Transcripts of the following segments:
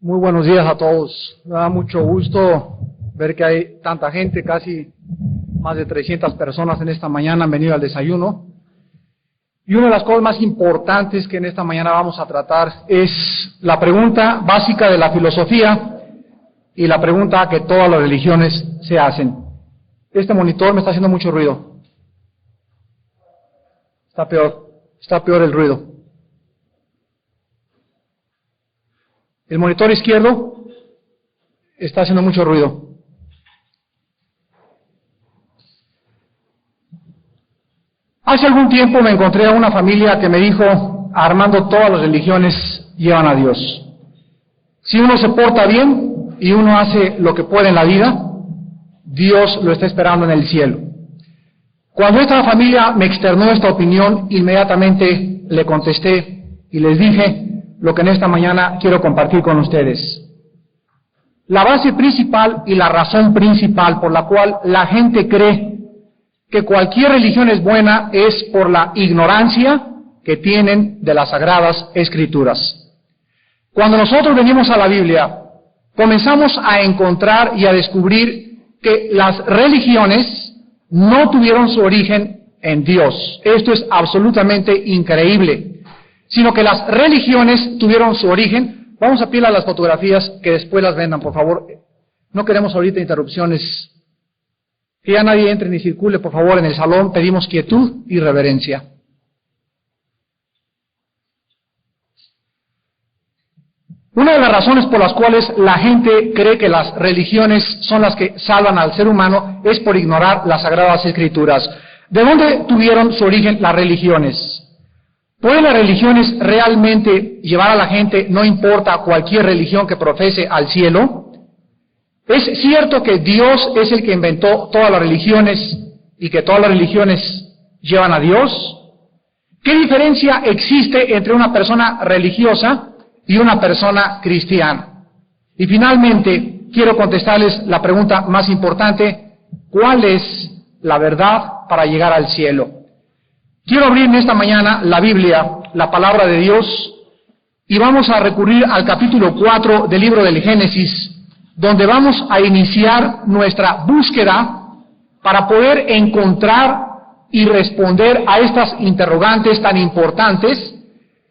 Muy buenos días a todos. Me da mucho gusto ver que hay tanta gente, casi más de 300 personas en esta mañana han venido al desayuno. Y una de las cosas más importantes que en esta mañana vamos a tratar es la pregunta básica de la filosofía y la pregunta que todas las religiones se hacen. Este monitor me está haciendo mucho ruido. Está peor el ruido. El monitor izquierdo está haciendo mucho ruido. Hace algún tiempo me encontré a una familia que me dijo: Armando, todas las religiones llevan a Dios. Si uno se porta bien y uno hace lo que puede en la vida, Dios lo está esperando en el cielo. Cuando esta familia me externó esta opinión, inmediatamente le contesté y les dije lo que en esta mañana quiero compartir con ustedes. La base principal y la razón principal por la cual la gente cree que cualquier religión es buena es por la ignorancia que tienen de las Sagradas Escrituras. Cuando nosotros venimos a la Biblia, comenzamos a encontrar y a descubrir que las religiones no tuvieron su origen en Dios. Esto es absolutamente increíble. Sino que las religiones tuvieron su origen. Vamos a pedir a las fotografías que después las vendan, por favor. No queremos ahorita interrupciones. Que ya nadie entre ni circule, por favor, en el salón. Pedimos quietud y reverencia. Una de las razones por las cuales la gente cree que las religiones son las que salvan al ser humano es por ignorar las Sagradas Escrituras. ¿De dónde tuvieron su origen las religiones? ¿Pueden las religiones realmente llevar a la gente, no importa cualquier religión que profese, al cielo? ¿Es cierto que Dios es el que inventó todas las religiones y que todas las religiones llevan a Dios? ¿Qué diferencia existe entre una persona religiosa y una persona cristiana? Y finalmente, quiero contestarles la pregunta más importante: ¿cuál es la verdad para llegar al cielo? Quiero abrir en esta mañana la Biblia, la palabra de Dios, y vamos a recurrir al capítulo 4 del libro del Génesis, donde vamos a iniciar nuestra búsqueda para poder encontrar y responder a estas interrogantes tan importantes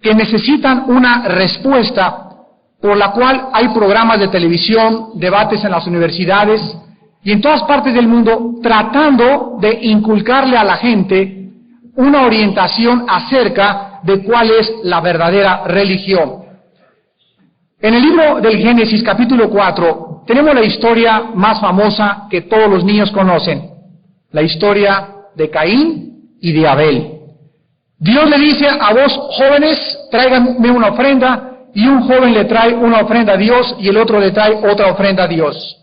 que necesitan una respuesta, por la cual hay programas de televisión, debates en las universidades y en todas partes del mundo tratando de inculcarle a la gente una orientación acerca de cuál es la verdadera religión. En el libro del Génesis, capítulo 4, tenemos la historia más famosa que todos los niños conocen, la historia de Caín y de Abel. Dios le dice a vos, jóvenes, tráiganme una ofrenda, y un joven le trae una ofrenda a Dios y el otro le trae otra ofrenda a Dios.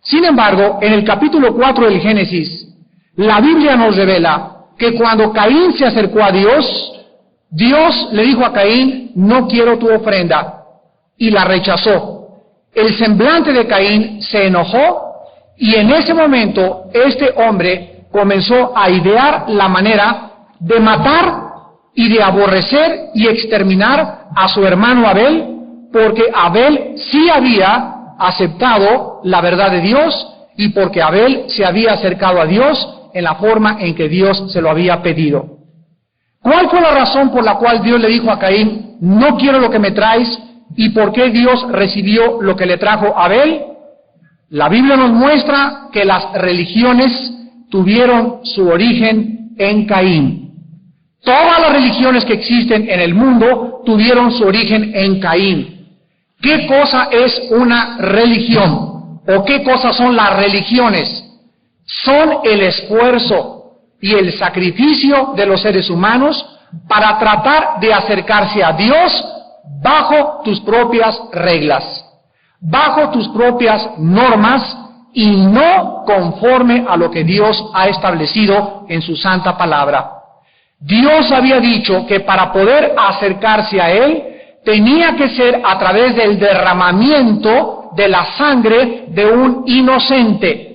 Sin embargo, en el capítulo 4 del Génesis, la Biblia nos revela que cuando Caín se acercó a Dios, Dios le dijo a Caín: no quiero tu ofrenda, y la rechazó. El semblante de Caín se enojó, y en ese momento este hombre comenzó a idear la manera de matar y de aborrecer y exterminar a su hermano Abel, porque Abel sí había aceptado la verdad de Dios y porque Abel se había acercado a Dios en la forma en que Dios se lo había pedido. ¿Cuál fue la razón por la cual Dios le dijo a Caín: no quiero lo que me traes? ¿Y por qué Dios recibió lo que le trajo Abel? La Biblia nos muestra que las religiones tuvieron su origen en Caín. Todas las religiones que existen en el mundo tuvieron su origen en Caín. ¿Qué cosa es una religión? ¿O qué cosas son las religiones? Son el esfuerzo y el sacrificio de los seres humanos para tratar de acercarse a Dios bajo tus propias reglas, bajo tus propias normas y no conforme a lo que Dios ha establecido en su santa palabra. Dios había dicho que para poder acercarse a Él tenía que ser a través del derramamiento de la sangre de un inocente,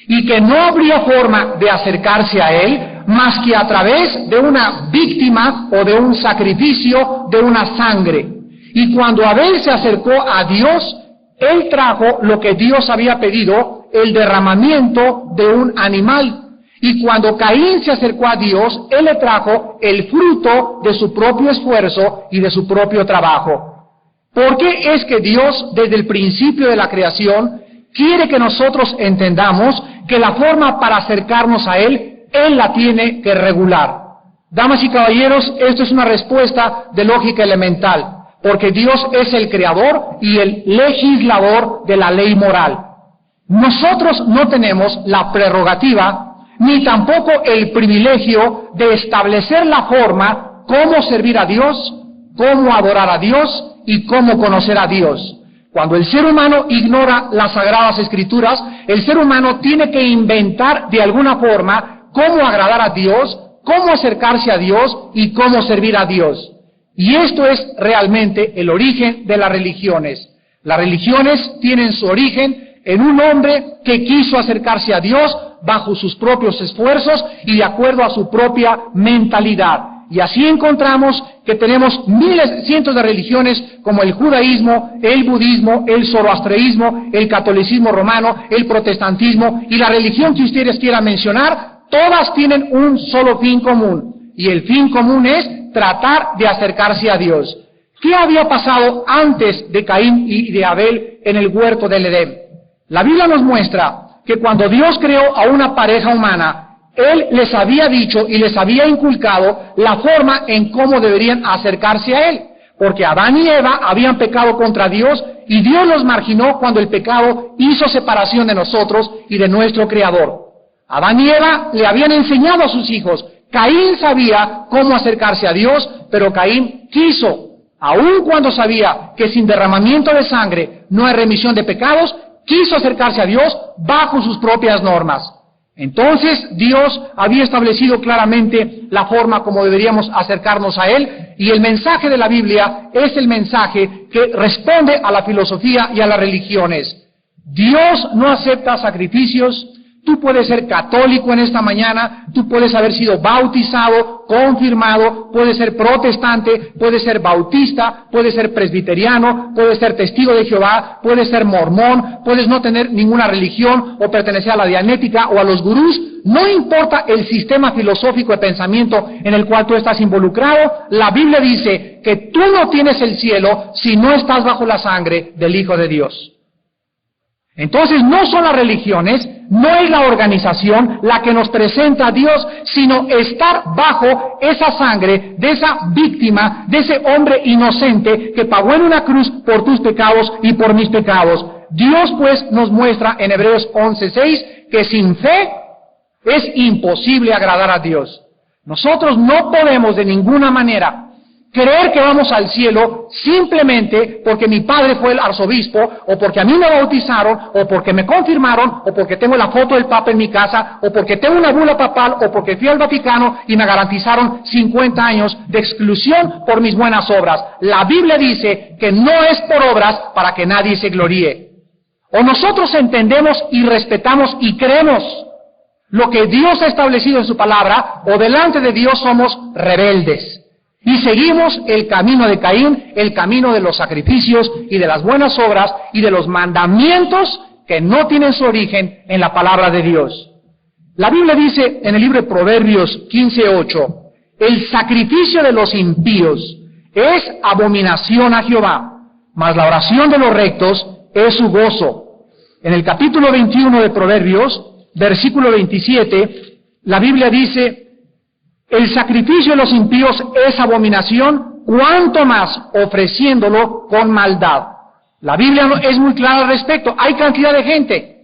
y que no habría forma de acercarse a Él más que a través de una víctima o de un sacrificio de una sangre. Y cuando Abel se acercó a Dios, él trajo lo que Dios había pedido, el derramamiento de un animal. Y cuando Caín se acercó a Dios, él le trajo el fruto de su propio esfuerzo y de su propio trabajo. ¿Por qué es que Dios, desde el principio de la creación, quiere que nosotros entendamos que la forma para acercarnos a Él la tiene que regular? Damas y caballeros, esto es una respuesta de lógica elemental, porque Dios es el creador y el legislador de la ley moral. Nosotros no tenemos la prerrogativa ni tampoco el privilegio de establecer la forma cómo servir a Dios, cómo adorar a Dios y cómo conocer a Dios. Cuando el ser humano ignora las Sagradas Escrituras, el ser humano tiene que inventar de alguna forma cómo agradar a Dios, cómo acercarse a Dios y cómo servir a Dios. Y esto es realmente el origen de las religiones. Las religiones tienen su origen en un hombre que quiso acercarse a Dios bajo sus propios esfuerzos y de acuerdo a su propia mentalidad. Y así encontramos que tenemos miles, cientos de religiones como el judaísmo, el budismo, el zoroastreísmo, el catolicismo romano, el protestantismo y la religión que ustedes quieran mencionar, todas tienen un solo fin común. Y el fin común es tratar de acercarse a Dios. ¿Qué había pasado antes de Caín y de Abel en el huerto del Edén? La Biblia nos muestra que cuando Dios creó a una pareja humana, Él les había dicho y les había inculcado la forma en cómo deberían acercarse a Él. Porque Adán y Eva habían pecado contra Dios y Dios los marginó cuando el pecado hizo separación de nosotros y de nuestro Creador. Adán y Eva le habían enseñado a sus hijos. Caín sabía cómo acercarse a Dios, pero Caín quiso, aun cuando sabía que sin derramamiento de sangre no hay remisión de pecados, quiso acercarse a Dios bajo sus propias normas. Entonces Dios había establecido claramente la forma como deberíamos acercarnos a Él, y el mensaje de la Biblia es el mensaje que responde a la filosofía y a las religiones. Dios no acepta sacrificios. Tú puedes ser católico en esta mañana, tú puedes haber sido bautizado, confirmado, puedes ser protestante, puedes ser bautista, puedes ser presbiteriano, puedes ser testigo de Jehová, puedes ser mormón, puedes no tener ninguna religión o pertenecer a la dianética o a los gurús. No importa el sistema filosófico de pensamiento en el cual tú estás involucrado, la Biblia dice que tú no tienes el cielo si no estás bajo la sangre del Hijo de Dios. Entonces no son las religiones, no es la organización la que nos presenta a Dios, sino estar bajo esa sangre de esa víctima, de ese hombre inocente que pagó en una cruz por tus pecados y por mis pecados. Dios pues nos muestra en Hebreos 11:6 que sin fe es imposible agradar a Dios. Nosotros no podemos de ninguna manera creer que vamos al cielo simplemente porque mi padre fue el arzobispo, o porque a mí me bautizaron, o porque me confirmaron, o porque tengo la foto del Papa en mi casa, o porque tengo una bula papal, o porque fui al Vaticano y me garantizaron 50 años de exclusión por mis buenas obras. La Biblia dice que no es por obras para que nadie se gloríe. O nosotros entendemos y respetamos y creemos lo que Dios ha establecido en su palabra, o delante de Dios somos rebeldes. Y seguimos el camino de Caín, el camino de los sacrificios y de las buenas obras y de los mandamientos que no tienen su origen en la palabra de Dios. La Biblia dice en el libro de Proverbios 15:8, el sacrificio de los impíos es abominación a Jehová, mas la oración de los rectos es su gozo. En el capítulo 21 de Proverbios, versículo 27, la Biblia dice, el sacrificio de los impíos es abominación, cuanto más ofreciéndolo con maldad. La Biblia es muy clara al respecto. Hay cantidad de gente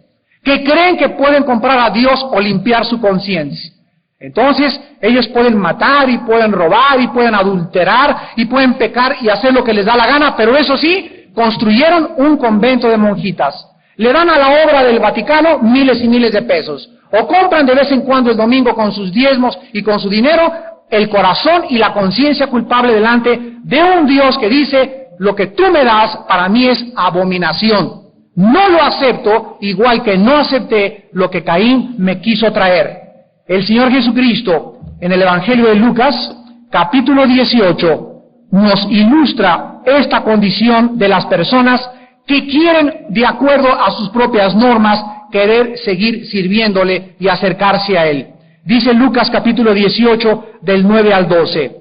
que creen que pueden comprar a Dios o limpiar su conciencia. Entonces, ellos pueden matar y pueden robar y pueden adulterar y pueden pecar y hacer lo que les da la gana, pero eso sí, construyeron un convento de monjitas. Le dan a la obra del Vaticano miles y miles de pesos. O compran de vez en cuando el domingo con sus diezmos y con su dinero el corazón y la conciencia culpable delante de un Dios que dice, lo que tú me das para mí es abominación. No lo acepto, igual que no acepté lo que Caín me quiso traer. El Señor Jesucristo, en el Evangelio de Lucas, capítulo 18, nos ilustra esta condición de las personas que quieren, de acuerdo a sus propias normas, querer seguir sirviéndole y acercarse a Él. Dice Lucas capítulo 18, del 9 al 12.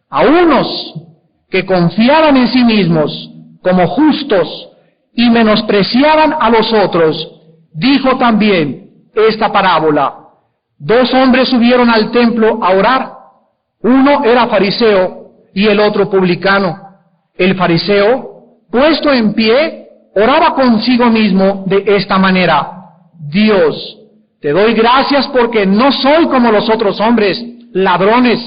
A unos que confiaban en sí mismos como justos y menospreciaban a los otros, dijo también esta parábola. 2 hombres subieron al templo a orar. Uno era fariseo y el otro publicano. El fariseo, puesto en pie, oraba consigo mismo de esta manera: Dios, te doy gracias porque no soy como los otros hombres, ladrones,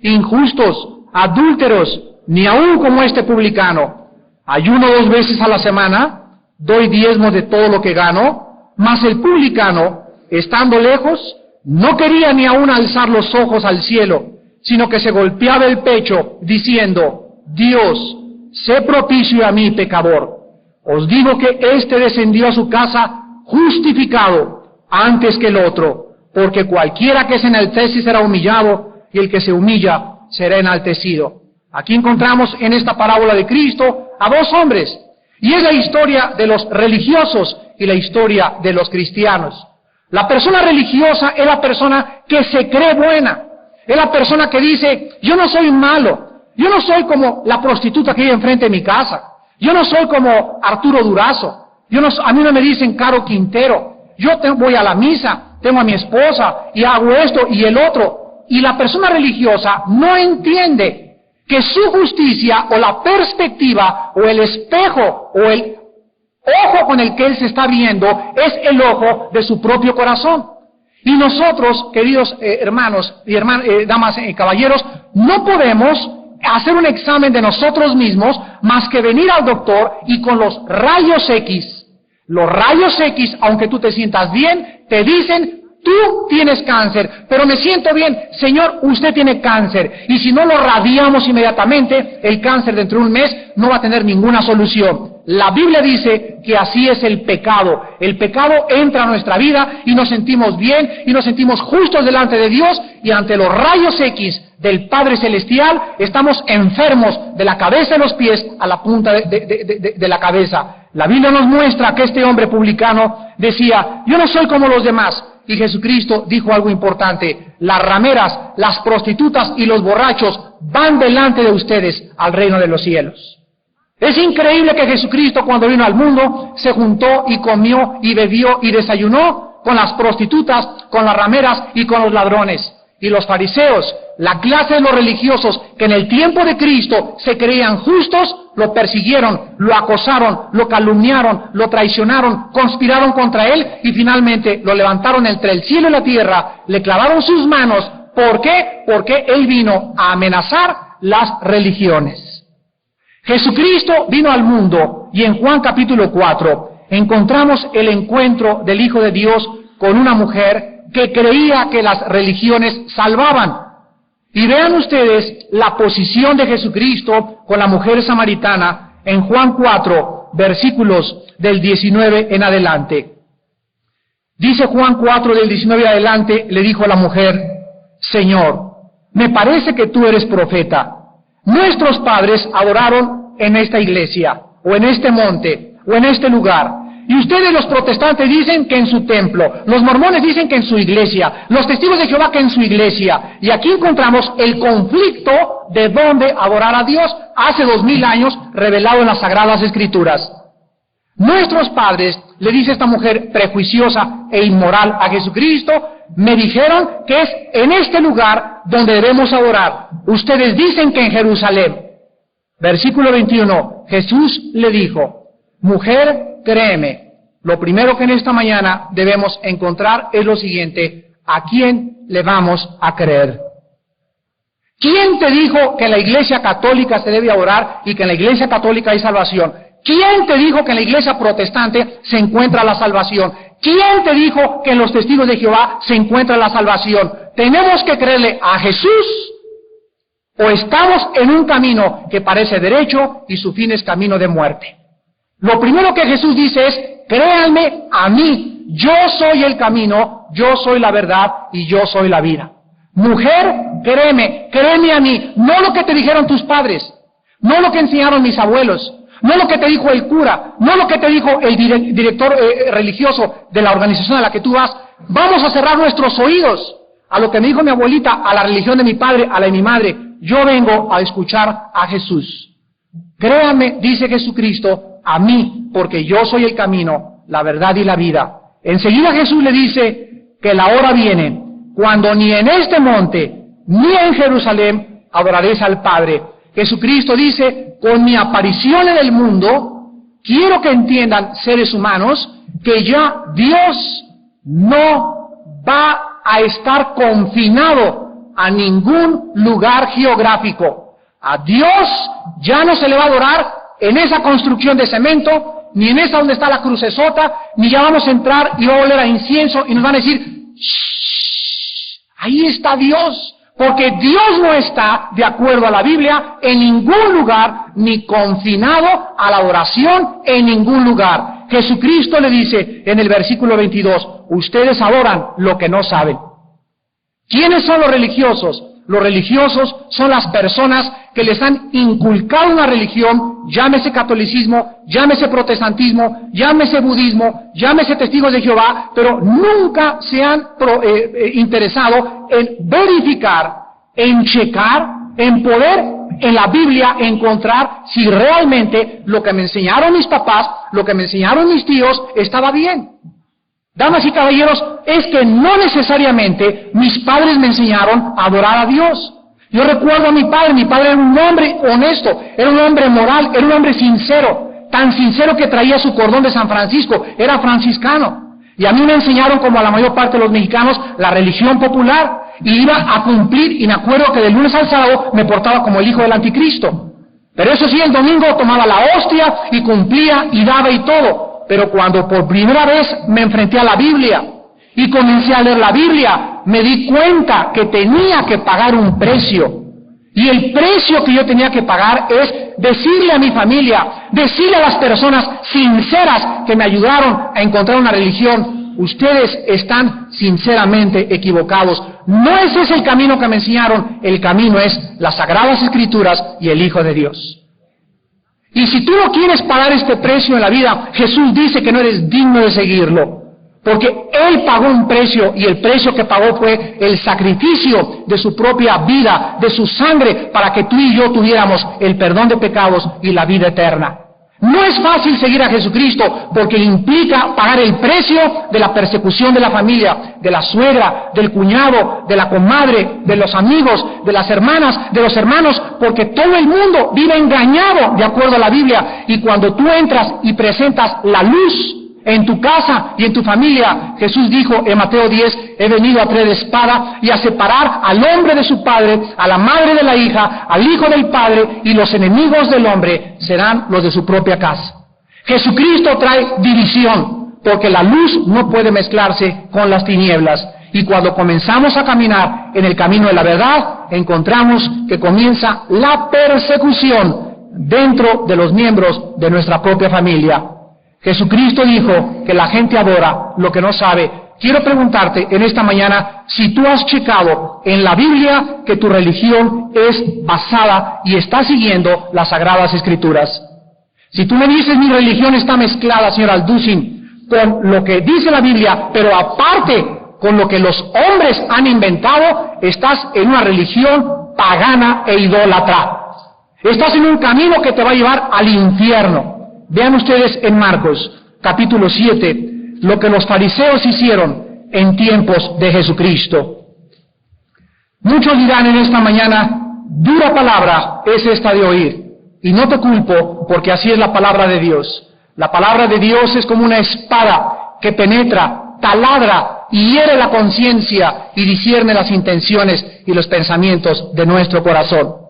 injustos, adúlteros, ni aun como este publicano. Ayuno 2 veces a la semana, doy diezmos de todo lo que gano. Mas el publicano, estando lejos, no quería ni aun alzar los ojos al cielo, sino que se golpeaba el pecho, diciendo: Dios, sé propicio a mí, pecador. Os digo que éste descendió a su casa justificado antes que el otro, porque cualquiera que se enaltece será humillado, y el que se humilla será enaltecido. Aquí encontramos en esta parábola de Cristo a 2 hombres, y es la historia de los religiosos y la historia de los cristianos. La persona religiosa es la persona que se cree buena, es la persona que dice: yo no soy malo, yo no soy como la prostituta que hay enfrente de mi casa, yo no soy como Arturo Durazo, a mí no me dicen Caro Quintero, voy a la misa, tengo a mi esposa y hago esto y el otro. Y la persona religiosa no entiende que su justicia o la perspectiva o el espejo o el ojo con el que él se está viendo es el ojo de su propio corazón. Y nosotros, queridos hermanos y damas y caballeros, no podemos hacer un examen de nosotros mismos más que venir al doctor y con los rayos X. Los rayos X, aunque tú te sientas bien, te dicen: tú tienes cáncer, pero me siento bien. Señor, usted tiene cáncer. Y si no lo radiamos inmediatamente, el cáncer dentro de un mes no va a tener ninguna solución. La Biblia dice que así es el pecado. El pecado entra a nuestra vida y nos sentimos bien y nos sentimos justos delante de Dios, y ante los rayos X del Padre Celestial estamos enfermos de la cabeza y los pies a la punta de la cabeza. La Biblia nos muestra que este hombre publicano decía: yo no soy como los demás. Y Jesucristo dijo algo importante: las rameras, las prostitutas y los borrachos van delante de ustedes al reino de los cielos. Es increíble que Jesucristo, cuando vino al mundo, se juntó y comió y bebió y desayunó con las prostitutas, con las rameras y con los ladrones. Y los fariseos, la clase de los religiosos que en el tiempo de Cristo se creían justos, lo persiguieron, lo acosaron, lo calumniaron, lo traicionaron, conspiraron contra él y finalmente lo levantaron entre el cielo y la tierra, le clavaron sus manos. ¿Por qué? Porque él vino a amenazar las religiones. Jesucristo vino al mundo y en Juan capítulo 4 encontramos el encuentro del Hijo de Dios con una mujer que creía que las religiones salvaban. Y vean ustedes la posición de Jesucristo con la mujer samaritana en Juan 4, versículos del 19 en adelante. Dice Juan 4, del 19 en adelante, le dijo a la mujer: Señor, me parece que tú eres profeta. Nuestros padres adoraron en esta iglesia, o en este monte, o en este lugar. Y ustedes, los protestantes, dicen que en su templo, los mormones dicen que en su iglesia, los testigos de Jehová que en su iglesia. Y aquí encontramos el conflicto de dónde adorar a Dios hace 2000 años, revelado en las Sagradas Escrituras. Nuestros padres, le dice esta mujer prejuiciosa e inmoral a Jesucristo, me dijeron que es en este lugar donde debemos adorar. Ustedes dicen que en Jerusalén. Versículo 21, Jesús le dijo: mujer, créeme, lo primero que en esta mañana debemos encontrar es lo siguiente: ¿a quién le vamos a creer? ¿Quién te dijo que en la iglesia católica se debe adorar y que en la iglesia católica hay salvación? ¿Quién te dijo que en la iglesia protestante se encuentra la salvación? ¿Quién te dijo que en los testigos de Jehová se encuentra la salvación? ¿Tenemos que creerle a Jesús o estamos en un camino que parece derecho y su fin es camino de muerte? Lo primero que Jesús dice es: créanme a mí, yo soy el camino, yo soy la verdad y yo soy la vida. Mujer, créeme a mí, no lo que te dijeron tus padres, no lo que enseñaron mis abuelos, no lo que te dijo el cura, no lo que te dijo el director religioso de la organización a la que tú vas. Vamos a cerrar nuestros oídos a lo que me dijo mi abuelita, a la religión de mi padre, a la de mi madre. Yo vengo a escuchar a Jesús. Créanme, dice Jesucristo, a mí, porque yo soy el camino, la verdad y la vida. Enseguida Jesús le dice que la hora viene cuando ni en este monte ni en Jerusalén adoraréis al Padre. Jesucristo dice, con mi aparición en el mundo, quiero que entiendan, seres humanos, que ya Dios no va a estar confinado a ningún lugar geográfico. A Dios ya no se le va a adorar en esa construcción de cemento, ni en esa donde está la crucesota, ni ya vamos a entrar y va a oler a incienso y nos van a decir, ¡shh! Ahí está Dios. Porque Dios no está, de acuerdo a la Biblia, en ningún lugar, ni confinado a la oración en ningún lugar. Jesucristo le dice en el versículo 22, ustedes adoran lo que no saben. ¿Quiénes son los religiosos? Los religiosos son las personas que les han inculcado una religión, llámese catolicismo, llámese protestantismo, llámese budismo, llámese testigos de Jehová, pero nunca se han interesado en verificar, en checar, en poder en la Biblia encontrar si realmente lo que me enseñaron mis papás, lo que me enseñaron mis tíos, estaba bien. Damas y caballeros, es que no necesariamente mis padres me enseñaron a adorar a Dios. Yo recuerdo a mi padre era un hombre honesto, era un hombre moral, era un hombre sincero, tan sincero que traía su cordón de San Francisco, era franciscano. Y a mí me enseñaron, como a la mayor parte de los mexicanos, la religión popular, y iba a cumplir, y me acuerdo que de lunes al sábado me portaba como el hijo del anticristo. Pero eso sí, el domingo tomaba la hostia y cumplía y daba y todo. Pero cuando por primera vez me enfrenté a la Biblia y comencé a leer la Biblia, me di cuenta que tenía que pagar un precio. Y el precio que yo tenía que pagar es decirle a mi familia, decirle a las personas sinceras que me ayudaron a encontrar una religión, ustedes están sinceramente equivocados. No ese es el camino que me enseñaron, el camino es las Sagradas Escrituras y el Hijo de Dios. Y si tú no quieres pagar este precio en la vida, Jesús dice que no eres digno de seguirlo. Porque Él pagó un precio, y el precio que pagó fue el sacrificio de su propia vida, de su sangre, para que tú y yo tuviéramos el perdón de pecados y la vida eterna. No es fácil seguir a Jesucristo, porque implica pagar el precio de la persecución de la familia, de la suegra, del cuñado, de la comadre, de los amigos, de las hermanas, de los hermanos, porque todo el mundo vive engañado de acuerdo a la Biblia. Y cuando tú entras y presentas la luz en tu casa y en tu familia, Jesús dijo en Mateo 10, he venido a traer espada y a separar al hombre de su padre, a la madre de la hija, al hijo del padre, y los enemigos del hombre serán los de su propia casa. Jesucristo trae división, porque la luz no puede mezclarse con las tinieblas. Y cuando comenzamos a caminar en el camino de la verdad, encontramos que comienza la persecución dentro de los miembros de nuestra propia familia. Jesucristo dijo que la gente adora lo que no sabe. Quiero preguntarte en esta mañana si tú has checado en la Biblia que tu religión es basada y está siguiendo las Sagradas Escrituras. Si tú me dices mi religión está mezclada, señor Alducin, con lo que dice la Biblia, pero aparte con lo que los hombres han inventado, estás en una religión pagana e idólatra. Estás en un camino que te va a llevar al infierno. Vean ustedes en Marcos, capítulo 7, lo que los fariseos hicieron en tiempos de Jesucristo. Muchos dirán en esta mañana, dura palabra es esta de oír. Y no te culpo, porque así es la palabra de Dios. La palabra de Dios es como una espada que penetra, taladra y hiere la conciencia y discierne las intenciones y los pensamientos de nuestro corazón.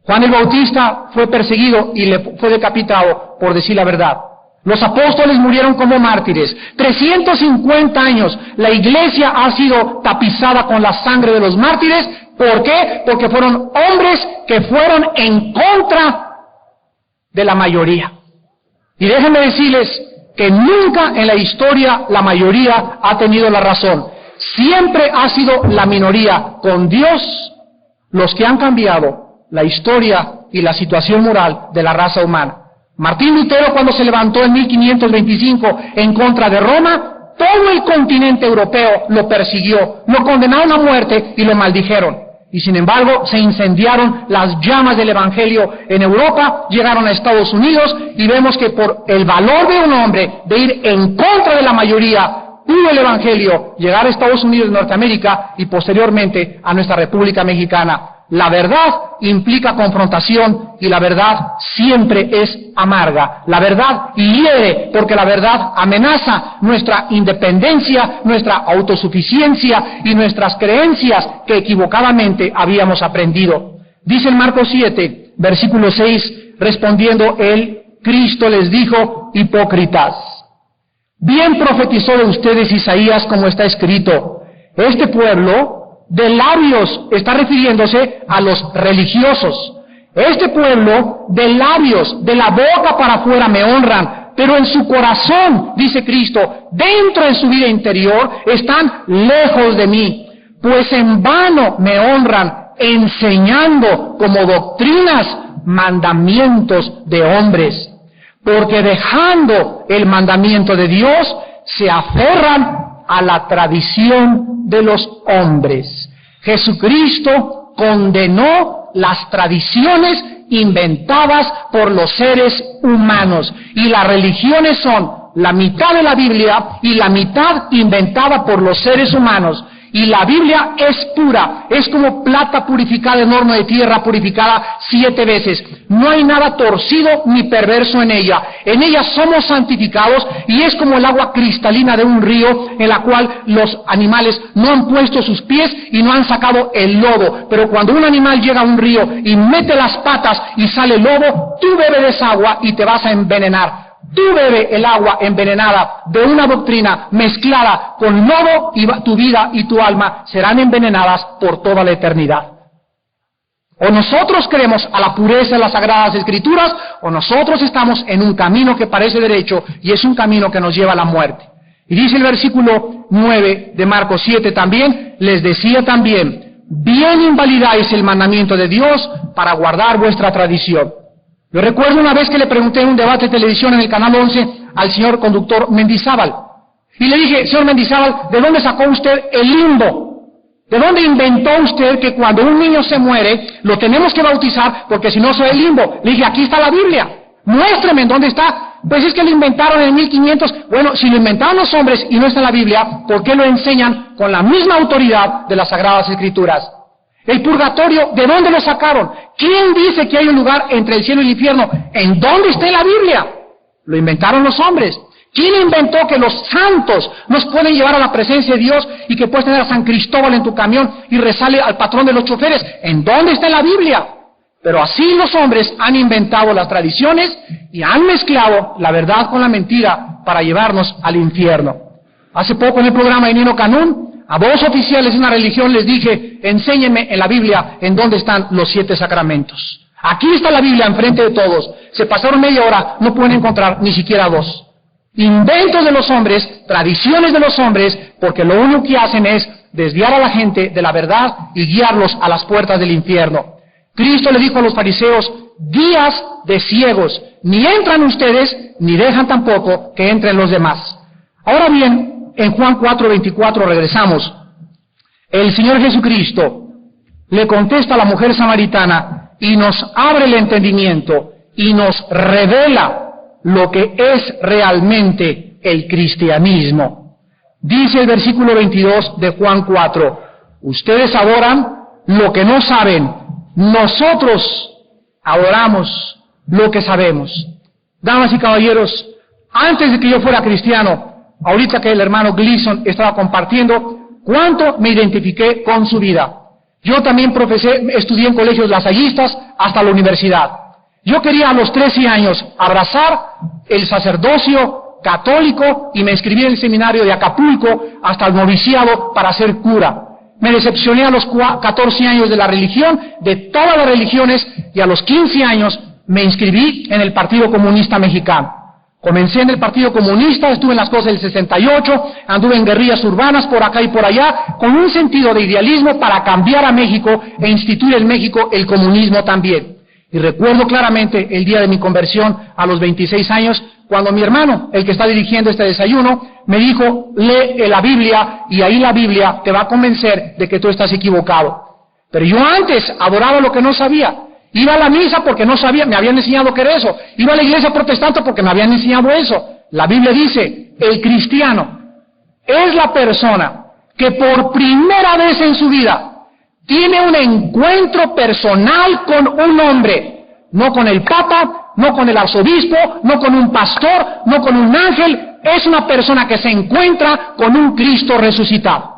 Juan el Bautista fue perseguido y le fue decapitado por decir la verdad. Los apóstoles murieron como mártires. 350 años la iglesia ha sido tapizada con la sangre de los mártires. ¿Por qué? Porque fueron hombres que fueron en contra de la mayoría. Y déjenme decirles que nunca en la historia la mayoría ha tenido la razón. Siempre ha sido la minoría. Con Dios, los que han cambiado la historia y la situación moral de la raza humana. Martín Lutero, cuando se levantó en 1525 en contra de Roma, todo el continente europeo lo persiguió, lo condenaron a muerte y lo maldijeron. Y sin embargo, se incendiaron las llamas del Evangelio en Europa, llegaron a Estados Unidos, y vemos que por el valor de un hombre de ir en contra de la mayoría, pudo el Evangelio llegar a Estados Unidos, Norteamérica, y posteriormente a nuestra República Mexicana. La verdad implica confrontación, y la verdad siempre es amarga. La verdad hiere, porque la verdad amenaza nuestra independencia, nuestra autosuficiencia y nuestras creencias que equivocadamente habíamos aprendido. Dice en Marcos 7, versículo 6, respondiendo él, Cristo les dijo: hipócritas, bien profetizó de ustedes Isaías, como está escrito: este pueblo de labios, está refiriéndose a los religiosos, este pueblo de labios, de la boca para afuera me honran, pero en su corazón, dice Cristo, dentro de su vida interior, están lejos de mí, pues en vano me honran, enseñando como doctrinas mandamientos de hombres, porque dejando el mandamiento de Dios, se aferran a la tradición de los hombres. Jesucristo condenó las tradiciones inventadas por los seres humanos, y las religiones son la mitad de la Biblia y la mitad inventada por los seres humanos. Y la Biblia es pura, es como plata purificada en horno de tierra, purificada 7 veces. No hay nada torcido ni perverso en ella. En ella somos santificados, y es como el agua cristalina de un río, en la cual los animales no han puesto sus pies y no han sacado el lodo. Pero cuando un animal llega a un río y mete las patas y sale lodo, tú bebes de esa agua y te vas a envenenar. Tú bebe el agua envenenada de una doctrina mezclada con lodo, y tu vida y tu alma serán envenenadas por toda la eternidad. O nosotros creemos a la pureza de las Sagradas Escrituras, o nosotros estamos en un camino que parece derecho y es un camino que nos lleva a la muerte. Y dice el versículo 9 de Marcos 7 también, les decía también: bien invalidáis el mandamiento de Dios para guardar vuestra tradición. Yo recuerdo una vez que le pregunté en un debate de televisión en el Canal 11 al señor conductor Mendizábal, y le dije: señor Mendizábal, ¿de dónde sacó usted el limbo? ¿De dónde inventó usted que cuando un niño se muere lo tenemos que bautizar porque si no soy el limbo? Le dije: aquí está la Biblia, muéstreme en dónde está. Pues es que lo inventaron en 1500. Bueno, si lo inventaron los hombres y no está en la Biblia, ¿por qué lo enseñan con la misma autoridad de las Sagradas Escrituras? El purgatorio, ¿de dónde lo sacaron? ¿Quién dice que hay un lugar entre el cielo y el infierno? ¿En dónde está en la Biblia? Lo inventaron los hombres. ¿Quién inventó que los santos nos pueden llevar a la presencia de Dios y que puedes tener a San Cristóbal en tu camión y rezarle al patrón de los choferes? ¿En dónde está en la Biblia? Pero así los hombres han inventado las tradiciones y han mezclado la verdad con la mentira para llevarnos al infierno. Hace poco en el programa de Nino Canún, a 2 oficiales de una religión les dije: enséñenme en la Biblia en dónde están los 7 sacramentos. Aquí está la Biblia enfrente de todos. Se pasaron media hora, no pueden encontrar ni siquiera 2. Inventos de los hombres, tradiciones de los hombres, porque lo único que hacen es desviar a la gente de la verdad y guiarlos a las puertas del infierno. Cristo le dijo a los fariseos: guías de ciegos, ni entran ustedes, ni dejan tampoco que entren los demás. Ahora bien, en Juan 4:24 regresamos. El Señor Jesucristo le contesta a la mujer samaritana y nos abre el entendimiento y nos revela lo que es realmente el cristianismo. Dice el versículo 22 de Juan 4: ustedes adoran lo que no saben, nosotros adoramos lo que sabemos. Damas y caballeros, antes de que yo fuera cristiano, ahorita que el hermano Gleason estaba compartiendo, cuánto me identifiqué con su vida. Yo también estudié en colegios lasallistas hasta la universidad. Yo quería a los 13 años abrazar el sacerdocio católico y me inscribí en el seminario de Acapulco hasta el noviciado para ser cura. Me decepcioné a los 14 años de la religión, de todas las religiones, y a los 15 años me inscribí en el Partido Comunista Mexicano. Comencé en el Partido Comunista, estuve en las cosas del 68, anduve en guerrillas urbanas por acá y por allá, con un sentido de idealismo para cambiar a México e instituir en México el comunismo también. Y recuerdo claramente el día de mi conversión a los 26 años, cuando mi hermano, el que está dirigiendo este desayuno, me dijo, lee la Biblia y ahí la Biblia te va a convencer de que tú estás equivocado. Pero yo antes adoraba lo que no sabía. Iba a la misa porque no sabía, me habían enseñado que era eso. Iba a la iglesia protestante porque me habían enseñado eso. La Biblia dice, el cristiano es la persona que por primera vez en su vida tiene un encuentro personal con un hombre, no con el papa, no con el arzobispo, no con un pastor, no con un ángel. Es una persona que se encuentra con un Cristo resucitado.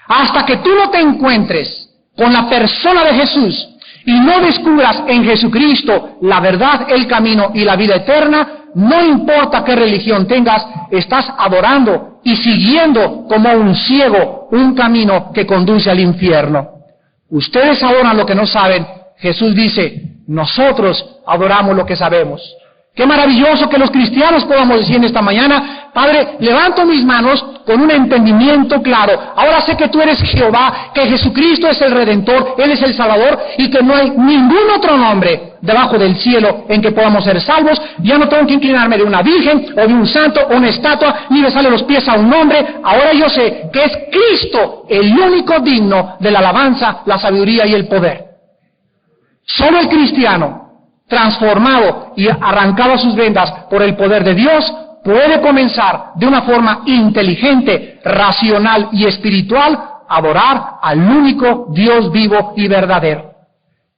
Hasta que tú no te encuentres con la persona de Jesús y no descubras en Jesucristo la verdad, el camino y la vida eterna, no importa qué religión tengas, estás adorando y siguiendo como un ciego un camino que conduce al infierno. Ustedes adoran lo que no saben. Jesús dice, nosotros adoramos lo que sabemos. Qué maravilloso que los cristianos podamos decir en esta mañana, Padre, levanto mis manos con un entendimiento claro. Ahora sé que tú eres Jehová, que Jesucristo es el Redentor, Él es el Salvador y que no hay ningún otro nombre debajo del cielo en que podamos ser salvos. Ya no tengo que inclinarme de una virgen o de un santo o una estatua, ni besarle los pies a un hombre. Ahora yo sé que es Cristo el único digno de la alabanza, la sabiduría y el poder. Solo el cristiano, transformado y arrancado a sus vendas por el poder de Dios, puede comenzar de una forma inteligente, racional y espiritual a adorar al único Dios vivo y verdadero.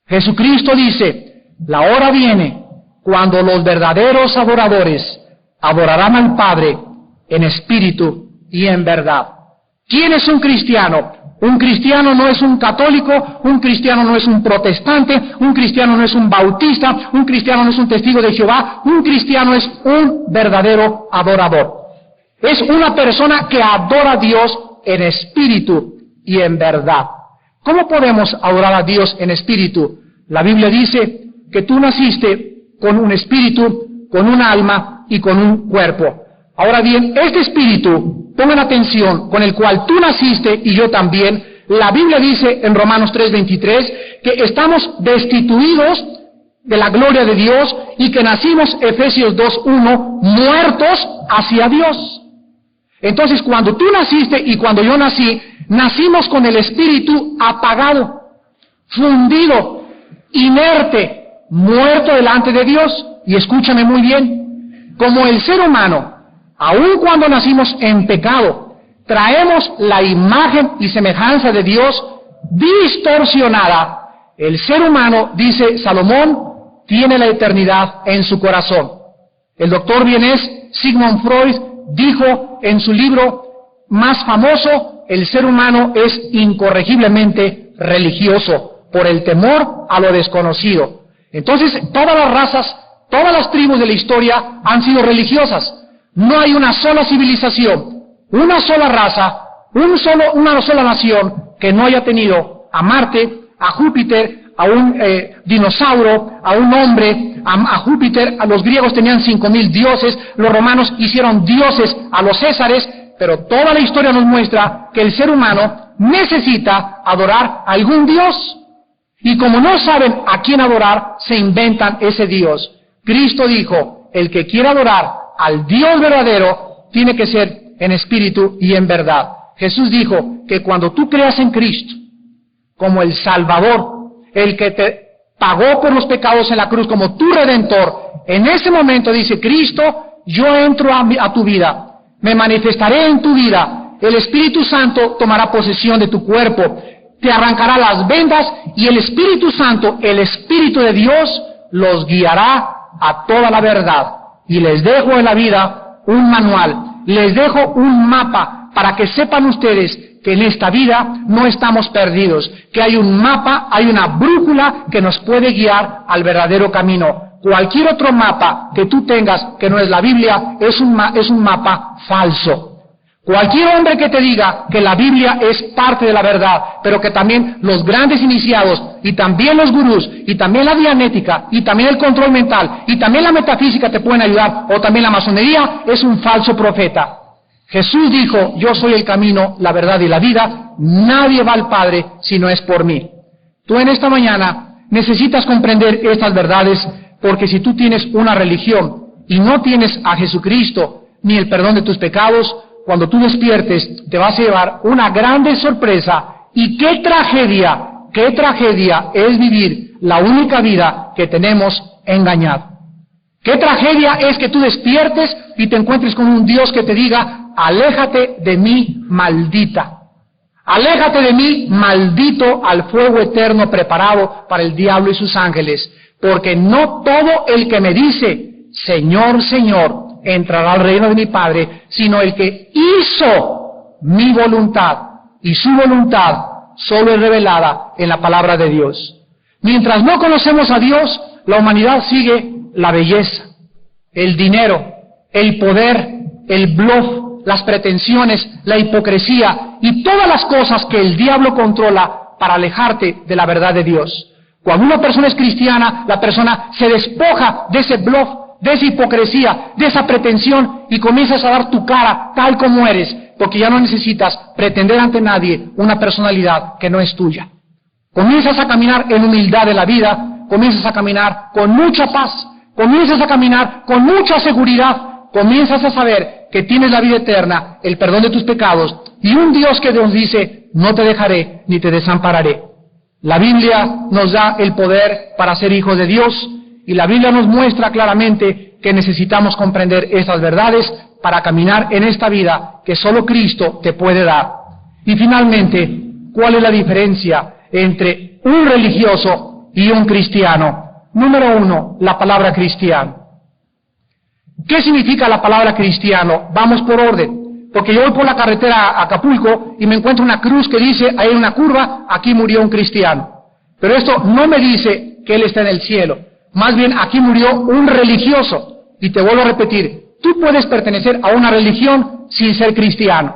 Jesucristo dice, la hora viene cuando los verdaderos adoradores adorarán al Padre en espíritu y en verdad. ¿Quién es un cristiano? Un cristiano no es un católico, un cristiano no es un protestante, un cristiano no es un bautista, un cristiano no es un testigo de Jehová, un cristiano es un verdadero adorador. Es una persona que adora a Dios en espíritu y en verdad. ¿Cómo podemos adorar a Dios en espíritu? La Biblia dice que tú naciste con un espíritu, con un alma y con un cuerpo. Ahora bien, este espíritu, pongan atención, con el cual tú naciste y yo también, la Biblia dice en Romanos 3:23 que estamos destituidos de la gloria de Dios y que nacimos, Efesios 2:1, muertos hacia Dios. Entonces, cuando tú naciste y cuando yo nací, nacimos con el espíritu apagado, fundido, inerte, muerto delante de Dios. Y escúchame muy bien, como el ser humano, aun cuando nacimos en pecado, traemos la imagen y semejanza de Dios distorsionada. El ser humano, dice Salomón, tiene la eternidad en su corazón. El doctor vienés Sigmund Freud dijo en su libro más famoso, el ser humano es incorregiblemente religioso por el temor a lo desconocido. Entonces, todas las razas, todas las tribus de la historia han sido religiosas. No hay una sola civilización, una sola raza, una sola nación que no haya tenido a Marte, a Júpiter, a un dinosaurio, a un hombre, a Júpiter. A los griegos tenían 5.000 dioses, los romanos hicieron dioses a los césares, pero toda la historia nos muestra que el ser humano necesita adorar a algún dios. Y como no saben a quién adorar, se inventan ese dios. Cristo dijo, el que quiera adorar al Dios verdadero tiene que ser en espíritu y en verdad. Jesús dijo que cuando tú creas en Cristo como el Salvador, el que te pagó por los pecados en la cruz como tu Redentor, en ese momento dice Cristo, yo entro a tu vida, me manifestaré en tu vida, el Espíritu Santo tomará posesión de tu cuerpo, te arrancará las vendas y el Espíritu Santo, el Espíritu de Dios, los guiará a toda la verdad. Y les dejo en la vida un manual, les dejo un mapa para que sepan ustedes que en esta vida no estamos perdidos, que hay un mapa, hay una brújula que nos puede guiar al verdadero camino. Cualquier otro mapa que tú tengas que no es la Biblia es un mapa falso. Cualquier hombre que te diga que la Biblia es parte de la verdad, pero que también los grandes iniciados, y también los gurús, y también la dianética, y también el control mental, y también la metafísica te pueden ayudar, o también la masonería, es un falso profeta. Jesús dijo, yo soy el camino, la verdad y la vida, nadie va al Padre si no es por mí. Tú en esta mañana Necesitas comprender estas verdades, porque si tú tienes una religión y no tienes a Jesucristo ni el perdón de tus pecados, cuando tú despiertes te vas a llevar una grande sorpresa. Y qué tragedia es vivir la única vida que tenemos engañado. Qué tragedia es que tú despiertes y te encuentres con un Dios que te diga: aléjate de mí, maldita. Aléjate de mí, maldito, al fuego eterno preparado para el diablo y sus ángeles, porque no todo el que me dice, Señor, Señor, entrará al reino de mi Padre, sino el que hizo mi voluntad, y su voluntad solo es revelada en la palabra de Dios. Mientras no conocemos a Dios, la humanidad sigue la belleza, el dinero, el poder, el bluff, las pretensiones, la hipocresía y todas las cosas que el diablo controla para alejarte de la verdad de Dios. Cuando una persona es cristiana, la persona se despoja de ese bluff, de esa hipocresía, de esa pretensión, y comienzas a dar tu cara tal como eres, porque ya no necesitas pretender ante nadie una personalidad que no es tuya. Comienzas a caminar en humildad de la vida, comienzas a caminar con mucha paz, comienzas a caminar con mucha seguridad, comienzas a saber que tienes la vida eterna, el perdón de tus pecados, y un Dios que nos dice: no te dejaré ni te desampararé. La Biblia nos da el poder para ser hijos de Dios, y la Biblia nos muestra claramente que necesitamos comprender estas verdades para caminar en esta vida que solo Cristo te puede dar. Y finalmente, ¿cuál es la diferencia entre un religioso y un cristiano? Número 1, la palabra cristiano. ¿Qué significa la palabra cristiano? Vamos por orden, porque yo voy por la carretera a Acapulco y me encuentro una cruz que dice, ahí en una curva, aquí murió un cristiano. Pero esto no me dice que él está en el cielo, más bien aquí murió un religioso. Y te vuelvo a repetir, tú puedes pertenecer a una religión sin ser cristiano.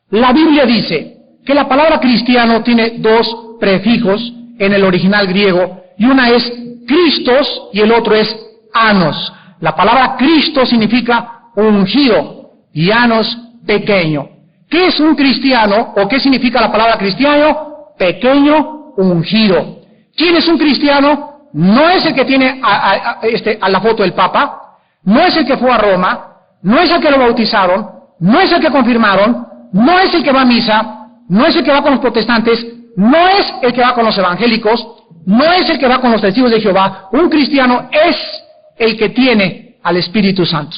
La Biblia dice que la palabra cristiano tiene dos prefijos en el original griego, y una es Christos y el otro es anos. La palabra Cristo significa ungido y anos pequeño. ¿Qué es un cristiano o qué significa la palabra cristiano? Pequeño, ungido. ¿Quién es un cristiano? No es el que tiene a la foto del Papa, no es el que fue a Roma, no es el que lo bautizaron, no es el que confirmaron, no es el que va a misa, no es el que va con los protestantes, no es el que va con los evangélicos, no es el que va con los testigos de Jehová. Un cristiano es el que tiene al Espíritu Santo.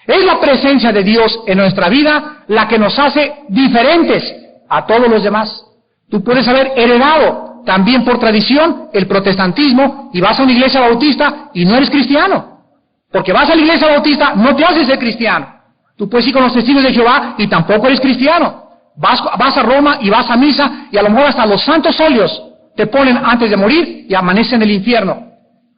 Es la presencia de Dios en nuestra vida la que nos hace diferentes a todos los demás. Tú puedes haber heredado también por tradición el protestantismo y vas a una iglesia bautista y no eres cristiano. Porque vas a la iglesia bautista no te haces ser cristiano. Tú puedes ir con los testigos de Jehová y tampoco eres cristiano. Vas a Roma y vas a misa y a lo mejor hasta los santos óleos te ponen antes de morir y amanece en el infierno.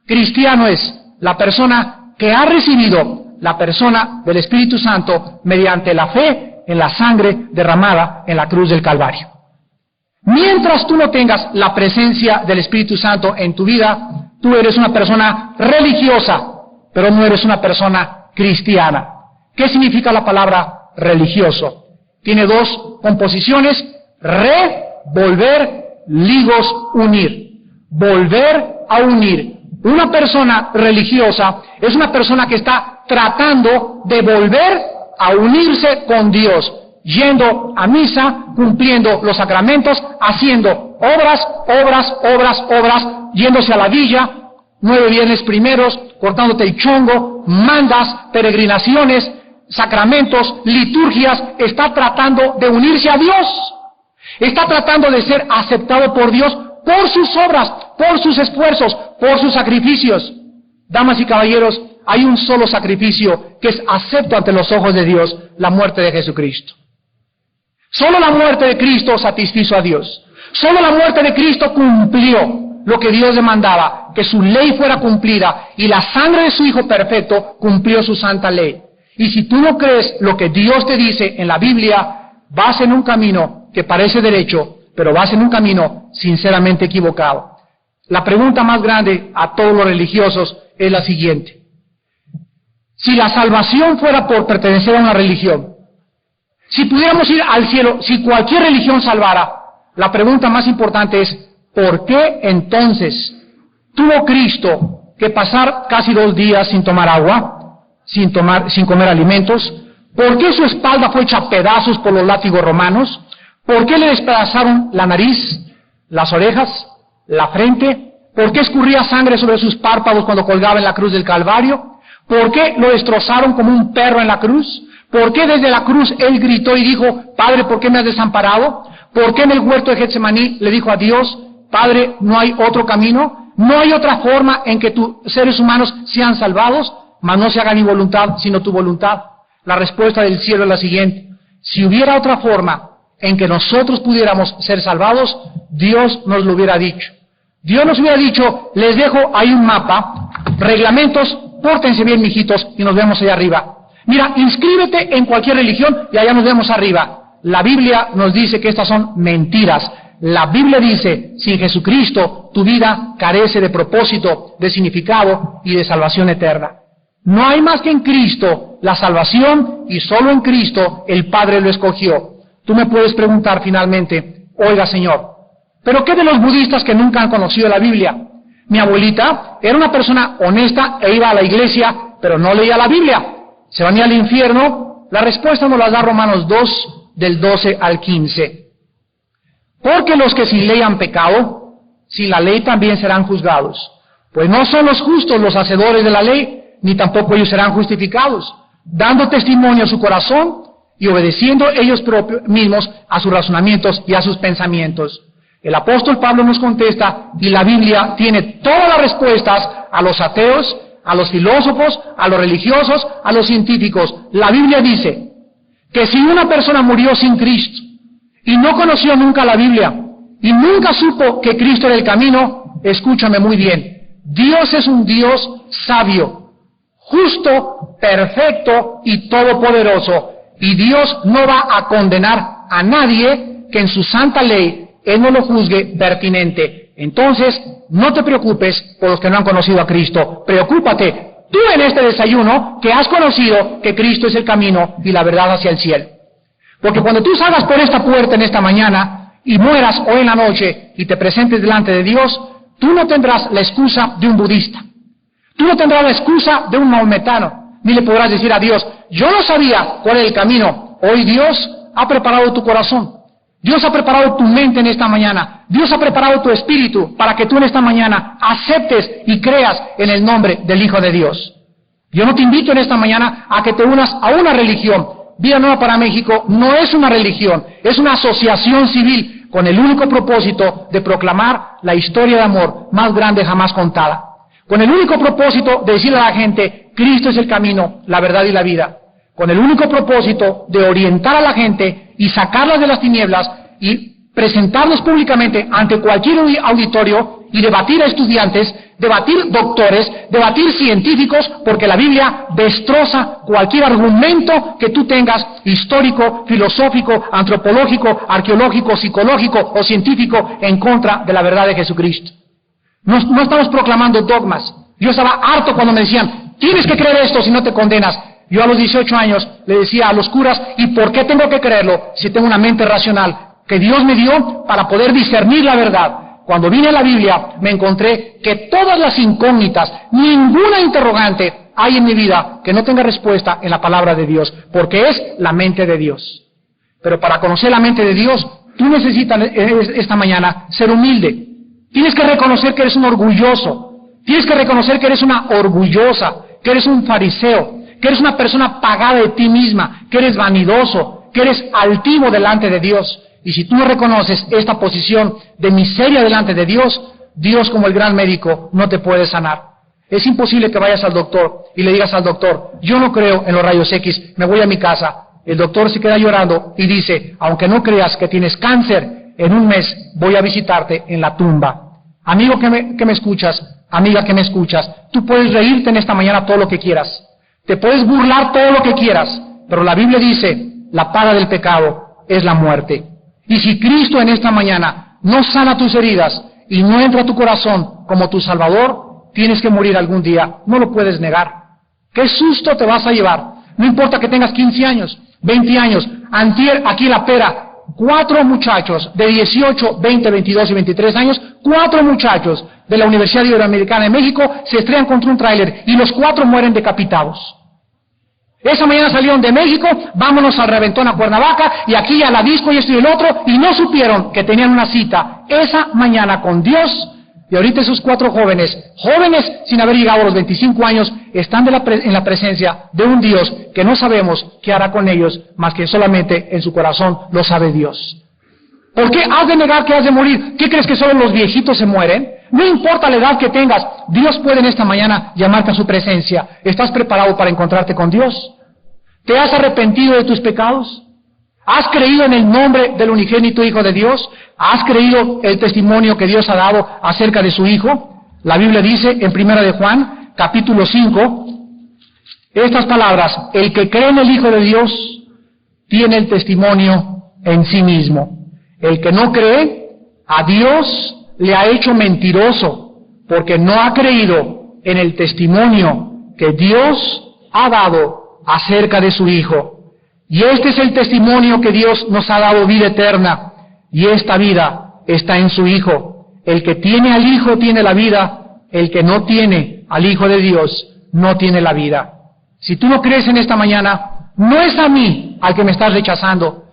Cristiano es la persona que ha recibido la persona del Espíritu Santo mediante la fe en la sangre derramada en la cruz del Calvario. Mientras tú no tengas la presencia del Espíritu Santo en tu vida, tú eres una persona religiosa, pero no eres una persona cristiana. ¿Qué significa la palabra religioso? Tiene dos composiciones: volver, ligos, unir. Volver a unir. Una persona religiosa es una persona que está tratando de volver a unirse con Dios, yendo a misa, cumpliendo los sacramentos, haciendo obras, yéndose a la villa, 9 viernes primeros, cortándote el chongo, mandas, peregrinaciones, sacramentos, liturgias. Está tratando de unirse a Dios. Está tratando de ser aceptado por Dios por sus obras, por sus esfuerzos, por sus sacrificios. Damas y caballeros, hay un solo sacrificio que es acepto ante los ojos de Dios: la muerte de Jesucristo. Solo la muerte de Cristo satisfizo a Dios. Solo la muerte de Cristo cumplió lo que Dios demandaba, que su ley fuera cumplida, y la sangre de su Hijo perfecto cumplió su santa ley. Y si tú no crees lo que Dios te dice en la Biblia, vas en un camino que parece derecho, pero vas en un camino sinceramente equivocado. La pregunta más grande a todos los religiosos es la siguiente: si la salvación fuera por pertenecer a una religión, si pudiéramos ir al cielo, si cualquier religión salvara, la pregunta más importante es: ¿por qué entonces tuvo Cristo que pasar casi 2 días sin tomar agua, sin comer alimentos? ¿Por qué su espalda fue hecha a pedazos por los látigos romanos? ¿Por qué le despedazaron la nariz, las orejas, la frente? ¿Por qué escurría sangre sobre sus párpados cuando colgaba en la cruz del Calvario? ¿Por qué lo destrozaron como un perro en la cruz? ¿Por qué desde la cruz él gritó y dijo, Padre, ¿por qué me has desamparado? ¿Por qué en el huerto de Getsemaní le dijo a Dios, Padre, no hay otro camino? ¿No hay otra forma en que tus seres humanos sean salvados? Mas no se haga mi voluntad, sino tu voluntad. La respuesta del cielo es la siguiente: si hubiera otra forma en que nosotros pudiéramos ser salvados, Dios nos lo hubiera dicho. Dios nos hubiera dicho, les dejo ahí un mapa, reglamentos, pórtense bien, mijitos, y nos vemos allá arriba. Mira, inscríbete en cualquier religión y allá nos vemos arriba. La Biblia nos dice que estas son mentiras. La Biblia dice, sin Jesucristo, tu vida carece de propósito, de significado y de salvación eterna. No hay más que en Cristo la salvación, y solo en Cristo el Padre lo escogió. Tú me puedes preguntar finalmente, oiga Señor, ¿pero qué de los budistas que nunca han conocido la Biblia? Mi abuelita era una persona honesta e iba a la iglesia, pero no leía la Biblia. ¿Se van a ir al infierno? La respuesta nos la da Romanos 2, del 12 al 15. Porque los que sin ley han pecado, sin la ley también serán juzgados. Pues no son los justos los hacedores de la ley, ni tampoco ellos serán justificados, dando testimonio a su corazón y obedeciendo ellos mismos a sus razonamientos y a sus pensamientos. El apóstol Pablo nos contesta, y la Biblia tiene todas las respuestas a los ateos, a los filósofos, a los religiosos, a los científicos. La Biblia dice que si una persona murió sin Cristo y no conoció nunca la Biblia y nunca supo que Cristo era el camino, escúchame muy bien, Dios es un Dios sabio, justo, perfecto y todopoderoso, y Dios no va a condenar a nadie que en su santa ley Él no lo juzgue pertinente. Entonces, no te preocupes por los que no han conocido a Cristo, preocúpate tú en este desayuno que has conocido que Cristo es el camino y la verdad hacia el cielo. Porque cuando tú salgas por esta puerta en esta mañana y mueras hoy en la noche y te presentes delante de Dios, tú no tendrás la excusa de un budista. Tú no tendrás la excusa de un maometano, ni le podrás decir a Dios, yo no sabía cuál es el camino. Hoy Dios ha preparado tu corazón, Dios ha preparado tu mente en esta mañana, Dios ha preparado tu espíritu para que tú en esta mañana aceptes y creas en el nombre del Hijo de Dios. Yo no te invito en esta mañana a que te unas a una religión. Vida Nueva para México no es una religión, es una asociación civil con el único propósito de proclamar la historia de amor más grande jamás contada. Con el único propósito de decirle a la gente, Cristo es el camino, la verdad y la vida. Con el único propósito de orientar a la gente y sacarlas de las tinieblas y presentarlos públicamente ante cualquier auditorio y debatir a estudiantes, debatir doctores, debatir científicos, porque la Biblia destroza cualquier argumento que tú tengas, histórico, filosófico, antropológico, arqueológico, psicológico o científico, en contra de la verdad de Jesucristo. No estamos proclamando dogmas. Yo estaba harto cuando me decían, tienes que creer esto si no te condenas. Yo a los 18 años le decía a los curas, ¿y por qué tengo que creerlo si tengo una mente racional que Dios me dio para poder discernir la verdad? Cuando vine a la Biblia me encontré que todas las incógnitas, ninguna interrogante hay en mi vida que no tenga respuesta en la palabra de Dios, porque es la mente de Dios. Pero para conocer la mente de Dios, tú necesitas esta mañana ser humilde. Tienes que reconocer que eres un orgulloso, tienes que reconocer que eres una orgullosa, que eres un fariseo, que eres una persona pagada de ti misma, que eres vanidoso, que eres altivo delante de Dios. Y si tú no reconoces esta posición de miseria delante de Dios, Dios como el gran médico no te puede sanar. Es imposible que vayas al doctor y le digas al doctor, yo no creo en los rayos X, me voy a mi casa. El doctor se queda llorando y dice, aunque no creas que tienes cáncer, en un mes voy a visitarte en la tumba. Amigo que me escuchas, amiga que me escuchas, tú puedes reírte en esta mañana todo lo que quieras. Te puedes burlar todo lo que quieras, pero la Biblia dice, la paga del pecado es la muerte. Y si Cristo en esta mañana no sana tus heridas y no entra a tu corazón como tu Salvador, tienes que morir algún día, no lo puedes negar. ¿Qué susto te vas a llevar? No importa que tengas 15 años, 20 años, antier aquí en La Pera, 4 muchachos de 18, 20, 22 y 23 años, 4 muchachos de la Universidad Iberoamericana de México se estrellan contra un tráiler y los 4 mueren decapitados. Esa mañana salieron de México, vámonos al Reventón a Cuernavaca, y aquí a la disco y esto y el otro, y no supieron que tenían una cita esa mañana con Dios, y ahorita esos 4 jóvenes sin haber llegado a los 25 años, están en la presencia de un Dios que no sabemos qué hará con ellos, más que solamente en su corazón lo sabe Dios. ¿Por qué has de negar que has de morir? ¿Qué crees que solo los viejitos se mueren? No importa la edad que tengas, Dios puede en esta mañana llamarte a su presencia. ¿Estás preparado para encontrarte con Dios? ¿Te has arrepentido de tus pecados? ¿Has creído en el nombre del unigénito Hijo de Dios? ¿Has creído el testimonio que Dios ha dado acerca de su Hijo? La Biblia dice en 1 de Juan, capítulo 5, estas palabras: el que cree en el Hijo de Dios tiene el testimonio en sí mismo. El que no cree, a Dios le ha hecho mentiroso, porque no ha creído en el testimonio que Dios ha dado acerca de su Hijo. Y este es el testimonio que Dios nos ha dado, vida eterna, y esta vida está en su Hijo. El que tiene al Hijo tiene la vida, el que no tiene al Hijo de Dios no tiene la vida. Si tú no crees en esta mañana, no es a mí al que me estás rechazando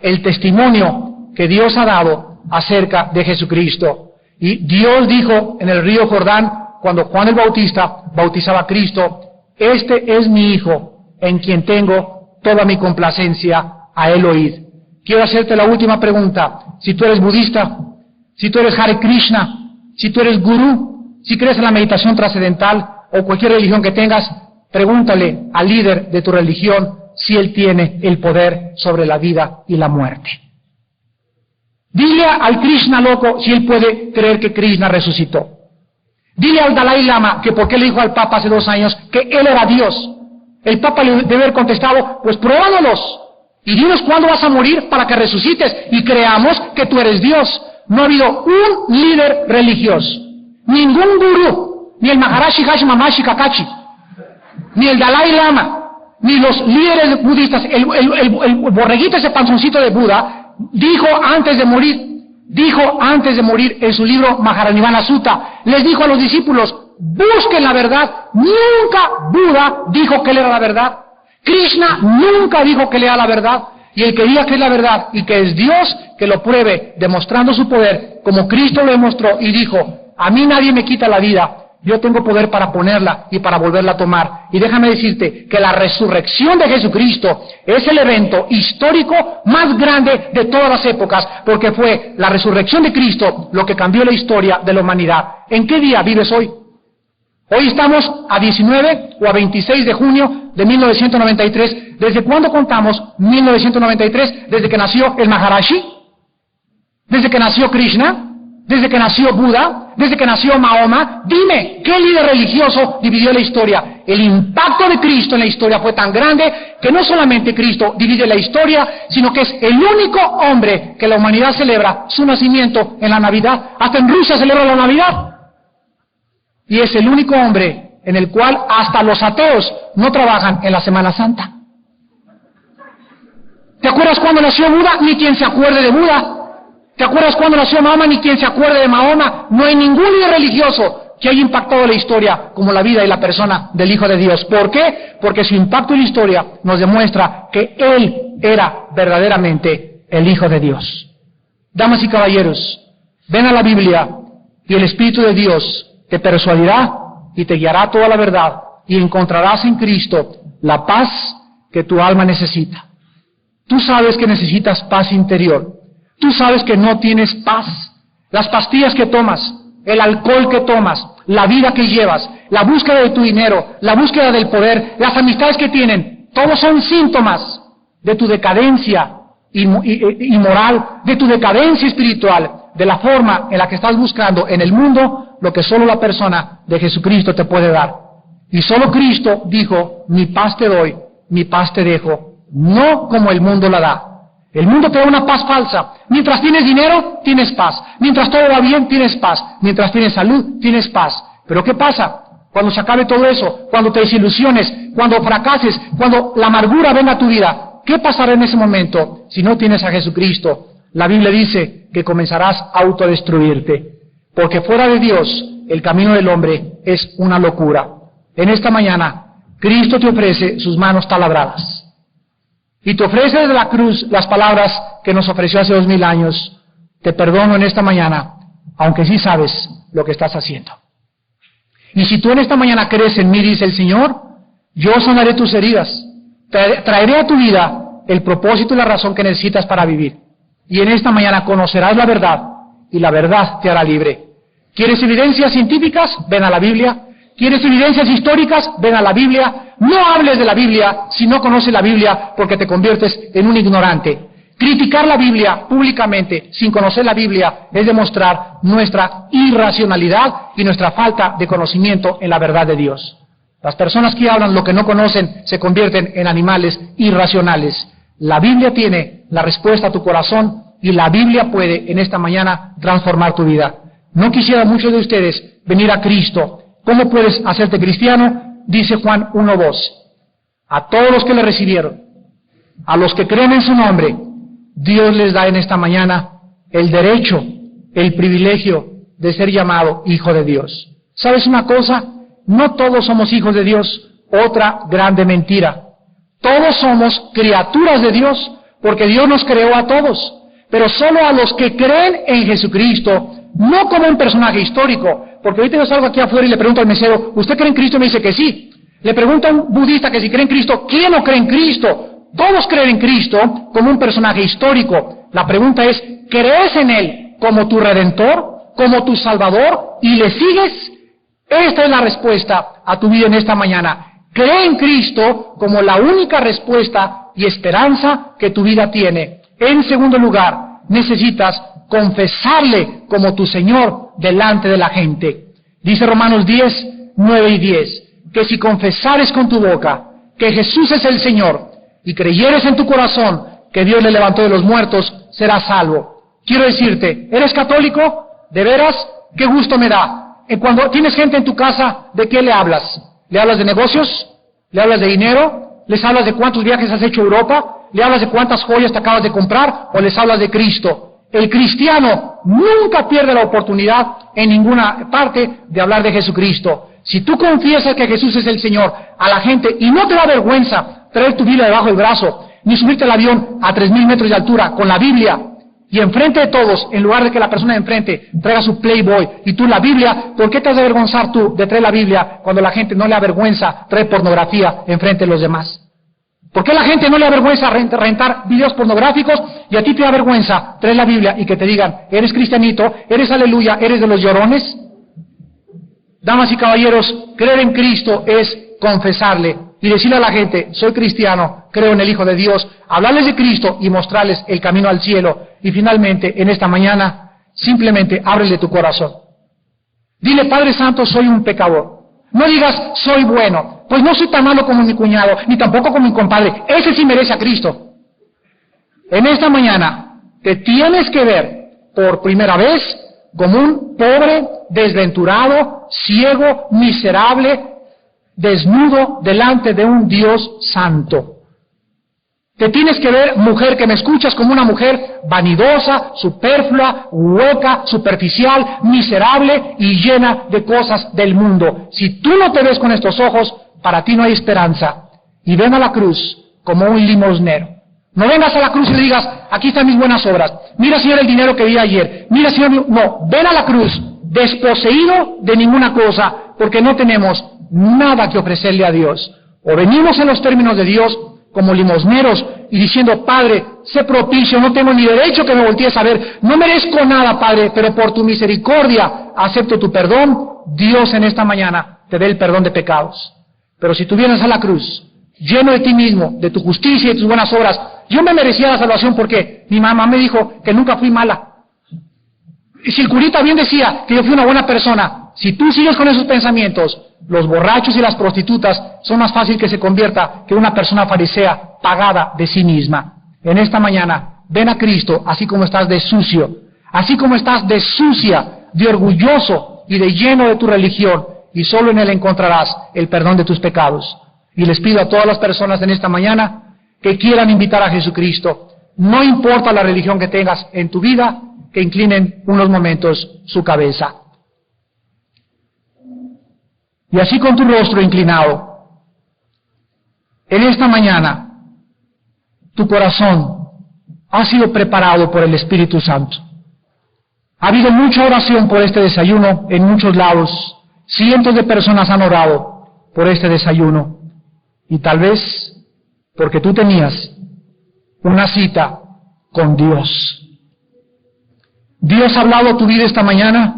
el testimonio que Dios ha dado acerca de Jesucristo. Y Dios dijo en el río Jordán, cuando Juan el Bautista bautizaba a Cristo: este es mi Hijo, en quien tengo toda mi complacencia, a él oíd. Quiero hacerte la última pregunta. Si tú eres budista, si tú eres Hare Krishna, si tú eres gurú, si crees en la meditación trascendental o cualquier religión que tengas, pregúntale al líder de tu religión si él tiene el poder sobre la vida y la muerte. Dile al Krishna loco si él puede creer que Krishna resucitó. Dile al Dalai Lama que por qué le dijo al Papa hace 2 años que él era Dios. El Papa le debe haber contestado: pues pruébanos y dinos cuándo vas a morir para que resucites y creamos que tú eres Dios. No ha habido un líder religioso, ningún gurú, ni el Maharashi Hashi Mamashi Kakashi, ni el Dalai Lama, ni los líderes budistas, el borreguito, ese panzoncito de Buda, dijo antes de morir en su libro Maharanibana Sutta, les dijo a los discípulos: busquen la verdad. Nunca Buda dijo que él era la verdad. Krishna nunca dijo que él era la verdad. Y el que diga que es la verdad y que es Dios, que lo pruebe demostrando su poder, como Cristo lo demostró y dijo: a mí nadie me quita la vida, yo tengo poder para ponerla y para volverla a tomar. Y déjame decirte que la resurrección de Jesucristo es el evento histórico más grande de todas las épocas, porque fue la resurrección de Cristo lo que cambió la historia de la humanidad. ¿En qué día vives hoy? Hoy estamos a 19 o a 26 de junio de 1993. ¿Desde cuándo contamos 1993? ¿Desde que nació el Maharashi? ¿Desde que nació Krishna? ¿Desde que nació Buda? ¿Desde que nació Mahoma? Dime, ¿qué líder religioso dividió la historia? El impacto de Cristo en la historia fue tan grande que no solamente Cristo divide la historia, sino que es el único hombre que la humanidad celebra su nacimiento en la Navidad. Hasta en Rusia celebra la Navidad. Y es el único hombre en el cual hasta los ateos no trabajan en la Semana Santa. ¿Te acuerdas cuando nació Buda? Ni quien se acuerde de Buda. ¿Te acuerdas cuando nació Mahoma? Ni quien se acuerde de Mahoma. No hay ningún líder religioso que haya impactado la historia como la vida y la persona del Hijo de Dios. ¿Por qué? Porque su impacto en la historia nos demuestra que Él era verdaderamente el Hijo de Dios. Damas y caballeros, ven a la Biblia y el Espíritu de Dios te persuadirá y te guiará a toda la verdad, y encontrarás en Cristo la paz que tu alma necesita. Tú sabes que necesitas paz interior. Tú sabes que no tienes paz. Las pastillas que tomas, el alcohol que tomas, la vida que llevas, la búsqueda de tu dinero, la búsqueda del poder, las amistades que tienen, todos son síntomas de tu decadencia inmoral, de tu decadencia espiritual, de la forma en la que estás buscando en el mundo lo que solo la persona de Jesucristo te puede dar. Y solo Cristo dijo: mi paz te doy, mi paz te dejo, no como el mundo la da. El mundo te da una paz falsa. Mientras tienes dinero, tienes paz. Mientras todo va bien, tienes paz. Mientras tienes salud, tienes paz. Pero ¿qué pasa cuando se acabe todo eso? Cuando te desilusiones, cuando fracases, cuando la amargura venga a tu vida. ¿qué pasará en ese momento si no tienes a Jesucristo? La Biblia dice que comenzarás a autodestruirte, porque fuera de Dios el camino del hombre es una locura. En esta mañana, Cristo te ofrece sus manos taladradas, y te ofrece desde la cruz las palabras que nos ofreció hace 2000 años. Te perdono en esta mañana, aunque sí sabes lo que estás haciendo. Y si tú en esta mañana crees en mí, dice el Señor, yo sanaré tus heridas, traeré a tu vida el propósito y la razón que necesitas para vivir. Y en esta mañana conocerás la verdad, y la verdad te hará libre. ¿Quieres evidencias científicas? Ven a la Biblia. ¿Quieres evidencias históricas? Ven a la Biblia. No hables de la Biblia si no conoces la Biblia, porque te conviertes en un ignorante. Criticar la Biblia públicamente sin conocer la Biblia es demostrar nuestra irracionalidad y nuestra falta de conocimiento en la verdad de Dios. Las personas que hablan lo que no conocen se convierten en animales irracionales. La Biblia tiene la respuesta a tu corazón, y la Biblia puede en esta mañana transformar tu vida. No quisiera muchos de ustedes venir a Cristo. ¿Cómo puedes hacerte cristiano? Dice Juan 1:2. A todos los que le recibieron, a los que creen en su nombre, Dios les da en esta mañana el derecho, el privilegio de ser llamado hijo de Dios. ¿Sabes una cosa? No todos somos hijos de Dios. Otra grande mentira. Todos somos criaturas de Dios, porque Dios nos creó a todos, pero solo a los que creen en Jesucristo, no como un personaje histórico. Porque ahorita yo salgo aquí afuera y le pregunto al mesero, ¿usted cree en Cristo? Y me dice que sí. Le pregunto a un budista que si cree en Cristo, ¿quién no cree en Cristo? Todos creen en Cristo como un personaje histórico. La pregunta es, ¿crees en Él como tu Redentor, como tu Salvador, y le sigues? Esta es la respuesta a tu vida en esta mañana. Cree en Cristo como la única respuesta y esperanza que tu vida tiene. En segundo lugar, necesitas confesarle como tu Señor delante de la gente. Dice Romanos 10:9-10, que si confesares con tu boca que Jesús es el Señor y creyeres en tu corazón que Dios le levantó de los muertos, serás salvo. Quiero decirte, ¿eres católico? ¿De veras? ¡Qué gusto me da! Cuando tienes gente en tu casa, ¿de qué le hablas? ¿Le hablas de negocios? ¿Le hablas de dinero? ¿Les hablas de cuántos viajes has hecho a Europa? ¿Le hablas de cuántas joyas te acabas de comprar? ¿O les hablas de Cristo? El cristiano nunca pierde la oportunidad en ninguna parte de hablar de Jesucristo. Si tú confiesas que Jesús es el Señor a la gente, y no te da vergüenza traer tu Biblia debajo del brazo, ni subirte al avión a 3000 metros de altura con la Biblia, y enfrente de todos, en lugar de que la persona de enfrente traiga su Playboy y tú la Biblia, ¿por qué te has de avergonzar tú de traer la Biblia cuando la gente no le avergüenza traer pornografía enfrente de los demás? ¿Por qué la gente no le avergüenza rentar videos pornográficos y a ti te da vergüenza traer la Biblia y que te digan, eres cristianito, eres aleluya, eres de los llorones? Damas y caballeros, creer en Cristo es confesarle y decirle a la gente, soy cristiano, creo en el Hijo de Dios, hablarles de Cristo y mostrarles el camino al cielo. Y finalmente, en esta mañana, simplemente ábrele tu corazón. Dile, Padre Santo, soy un pecador. No digas, soy bueno, pues no soy tan malo como mi cuñado, ni tampoco como mi compadre. Ese sí merece a Cristo. En esta mañana, te tienes que ver por primera vez como un pobre, desventurado, ciego, miserable, desnudo delante de un Dios santo. Te tienes que ver, mujer que me escuchas, como una mujer vanidosa, superflua, hueca, superficial, miserable y llena de cosas del mundo. Si tú no te ves con estos ojos, para ti no hay esperanza. Y ven a la cruz como un limosnero. No vengas a la cruz y le digas, aquí están mis buenas obras. Mira, Señor, el dinero que vi ayer. Mira, Señor, no, ven a la cruz desposeído de ninguna cosa, porque no tenemos nada que ofrecerle a Dios. O venimos en los términos de Dios como limosneros y diciendo, Padre, sé propicio, no tengo ni derecho que me voltees a ver, no merezco nada, Padre, pero por tu misericordia acepto tu perdón. Dios en esta mañana te dé el perdón de pecados. Pero si tú vienes a la cruz lleno de ti mismo, de tu justicia y de tus buenas obras, yo me merecía la salvación porque mi mamá me dijo que nunca fui mala. Y si el curita bien decía que yo fui una buena persona, si tú sigues con esos pensamientos, los borrachos y las prostitutas son más fácil que se convierta que una persona farisea pagada de sí misma. En esta mañana, ven a Cristo así como estás de sucio, así como estás de sucia, de orgulloso y de lleno de tu religión, y solo en Él encontrarás el perdón de tus pecados. Y les pido a todas las personas en esta mañana que quieran invitar a Jesucristo. No importa la religión que tengas en tu vida, que inclinen unos momentos su cabeza. Y así con tu rostro inclinado, en esta mañana, tu corazón ha sido preparado por el Espíritu Santo. Ha habido mucha oración por este desayuno en muchos lados. Cientos de personas han orado por este desayuno. Y tal vez porque tú tenías una cita con Dios. Dios ha hablado a tu vida esta mañana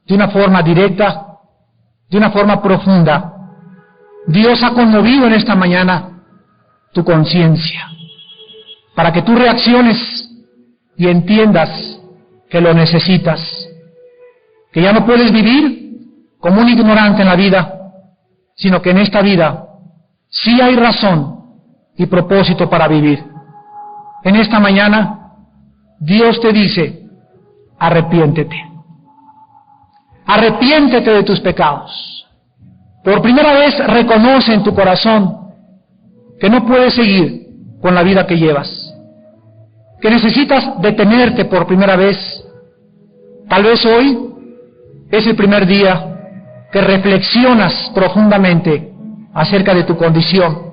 de una forma directa, de una forma profunda. Dios ha conmovido en esta mañana tu conciencia, para que tú reacciones y entiendas que lo necesitas, que ya no puedes vivir como un ignorante en la vida, sino que en esta vida sí hay razón y propósito para vivir. En esta mañana, Dios te dice, arrepiéntete. Arrepiéntete de tus pecados. Por primera vez reconoce en tu corazón que no puedes seguir con la vida que llevas, que necesitas detenerte por primera vez. Tal vez hoy es el primer día que reflexionas profundamente acerca de tu condición,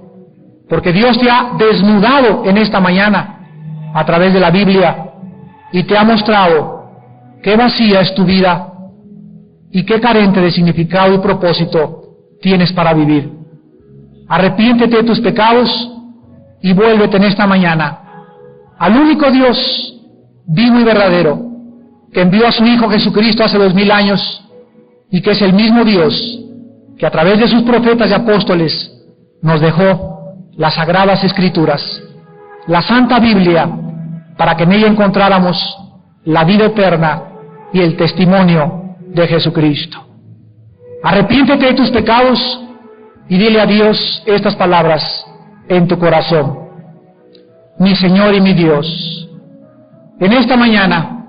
porque Dios te ha desnudado en esta mañana a través de la Biblia y te ha mostrado qué vacía es tu vida y qué carente de significado y propósito tienes para vivir. Arrepiéntete de tus pecados y vuélvete en esta mañana al único Dios vivo y verdadero, que envió a su Hijo Jesucristo hace 2000 años y que es el mismo Dios que a través de sus profetas y apóstoles nos dejó las Sagradas Escrituras, la Santa Biblia, para que en ella encontráramos la vida eterna y el testimonio de Jesucristo. Arrepiéntete de tus pecados y dile a Dios estas palabras en tu corazón. Mi Señor y mi Dios, en esta mañana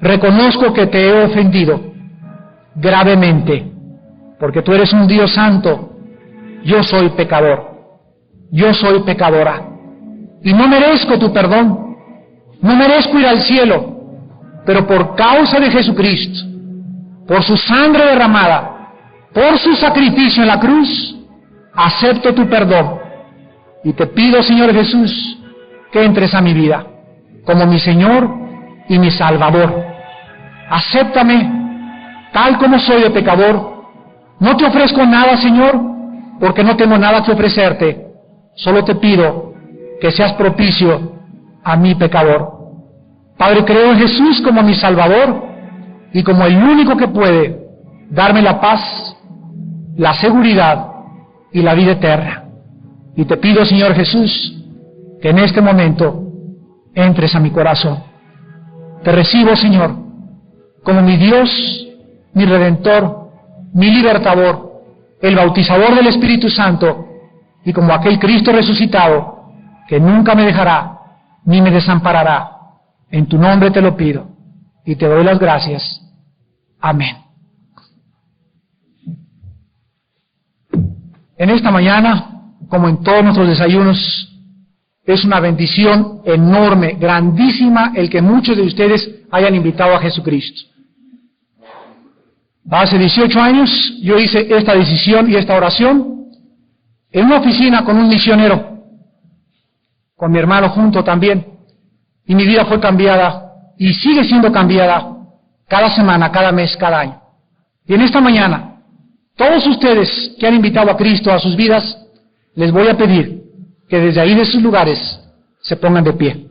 reconozco que te he ofendido gravemente, porque tú eres un Dios santo, yo soy pecador, yo soy pecadora, y no merezco tu perdón, no merezco ir al cielo, pero por causa de Jesucristo, por su sangre derramada, por su sacrificio en la cruz, acepto tu perdón, y te pido, Señor Jesús, que entres a mi vida, como mi Señor y mi Salvador. Acéptame tal como soy de pecador. No te ofrezco nada, Señor, porque no tengo nada que ofrecerte. Solo te pido que seas propicio a mi pecador. Padre, creo en Jesús como mi Salvador y como el único que puede darme la paz, la seguridad y la vida eterna. Y te pido, Señor Jesús, que en este momento entres a mi corazón. Te recibo, Señor, como mi Dios, mi Redentor, mi Libertador, el bautizador del Espíritu Santo, y como aquel Cristo resucitado, que nunca me dejará, ni me desamparará. En tu nombre te lo pido, y te doy las gracias. Amén. En esta mañana, como en todos nuestros desayunos, es una bendición enorme, grandísima, el que muchos de ustedes hayan invitado a Jesucristo. Hace 18 años yo hice esta decisión y esta oración en una oficina con un misionero, con mi hermano junto también, y mi vida fue cambiada y sigue siendo cambiada cada semana, cada mes, cada año. Y en esta mañana, todos ustedes que han invitado a Cristo a sus vidas, les voy a pedir que desde ahí de sus lugares se pongan de pie.